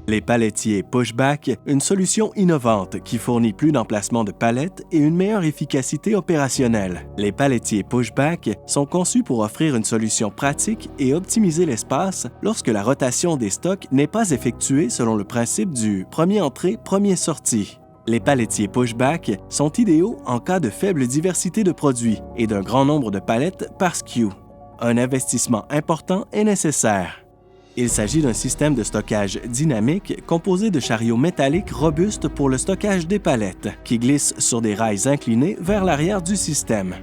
Les palettiers pushback, une solution innovante qui fournit plus d'emplacements de palettes et une meilleure efficacité opérationnelle. Les palettiers pushback sont conçus pour offrir une solution pratique et optimiser l'espace lorsque la rotation des stocks n'est pas effectuée selon le principe du premier entrée, premier sorti. Les palettiers pushback sont idéaux en cas de faible diversité de produits et d'un grand nombre de palettes par SKU. Un investissement important est nécessaire. Il s'agit d'un système de stockage dynamique composé de chariots métalliques robustes pour le stockage des palettes, qui glissent sur des rails inclinés vers l'arrière du système.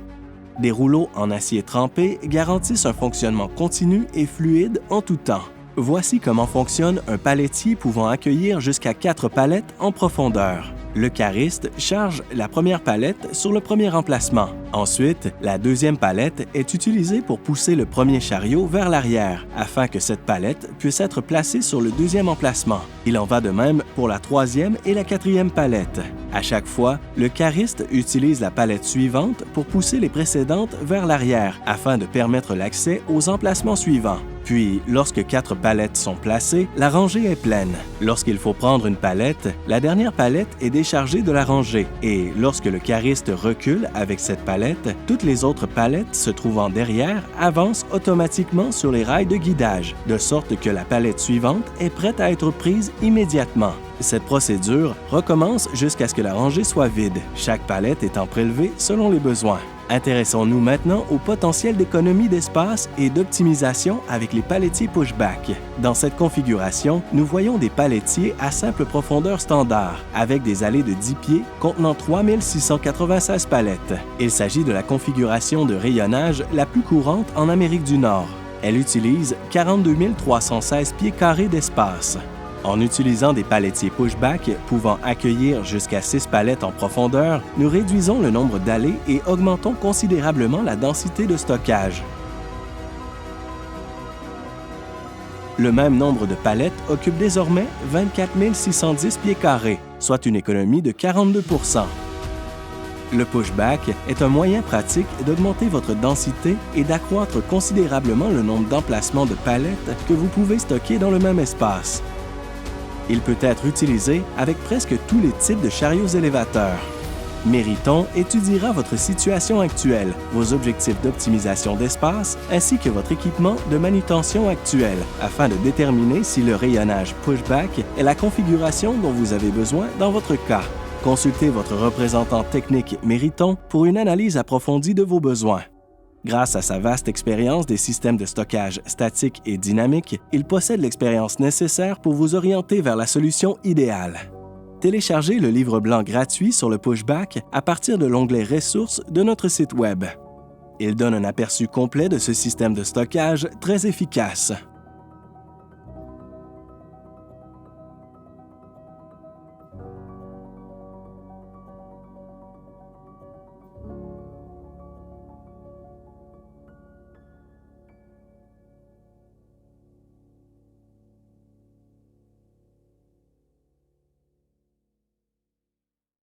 Des rouleaux en acier trempé garantissent un fonctionnement continu et fluide en tout temps. Voici comment fonctionne un palettier pouvant accueillir jusqu'à 4 palettes en profondeur. Le cariste charge la première palette sur le premier emplacement. Ensuite, la deuxième palette est utilisée pour pousser le premier chariot vers l'arrière, afin que cette palette puisse être placée sur le deuxième emplacement. Il en va de même pour la troisième et la quatrième palette. À chaque fois, le cariste utilise la palette suivante pour pousser les précédentes vers l'arrière, afin de permettre l'accès aux emplacements suivants. Puis, lorsque 4 palettes sont placées, la rangée est pleine. Lorsqu'il faut prendre une palette, la dernière palette est déchargée de la rangée. Et lorsque le cariste recule avec cette palette, toutes les autres palettes se trouvant derrière avancent automatiquement sur les rails de guidage, de sorte que la palette suivante est prête à être prise immédiatement. Cette procédure recommence jusqu'à ce que la rangée soit vide, chaque palette étant prélevée selon les besoins. Intéressons-nous maintenant au potentiel d'économie d'espace et d'optimisation avec les palettiers pushback. Dans cette configuration, nous voyons des palettiers à simple profondeur standard, avec des allées de 10 pieds contenant 3696 palettes. Il s'agit de la configuration de rayonnage la plus courante en Amérique du Nord. Elle utilise 42 316 pieds carrés d'espace. En utilisant des palettiers pushback pouvant accueillir jusqu'à 6 palettes en profondeur, nous réduisons le nombre d'allées et augmentons considérablement la densité de stockage. Le même nombre de palettes occupe désormais 24 610 pieds carrés, soit une économie de 42 %. Le pushback est un moyen pratique d'augmenter votre densité et d'accroître considérablement le nombre d'emplacements de palettes que vous pouvez stocker dans le même espace. Il peut être utilisé avec presque tous les types de chariots élévateurs. Meriton étudiera votre situation actuelle, vos objectifs d'optimisation d'espace ainsi que votre équipement de manutention actuel afin de déterminer si le rayonnage pushback est la configuration dont vous avez besoin dans votre cas. Consultez votre représentant technique Meriton pour une analyse approfondie de vos besoins. Grâce à sa vaste expérience des systèmes de stockage statiques et dynamiques, il possède l'expérience nécessaire pour vous orienter vers la solution idéale. Téléchargez le livre blanc gratuit sur le pushback à partir de l'onglet Ressources de notre site Web. Il donne un aperçu complet de ce système de stockage très efficace.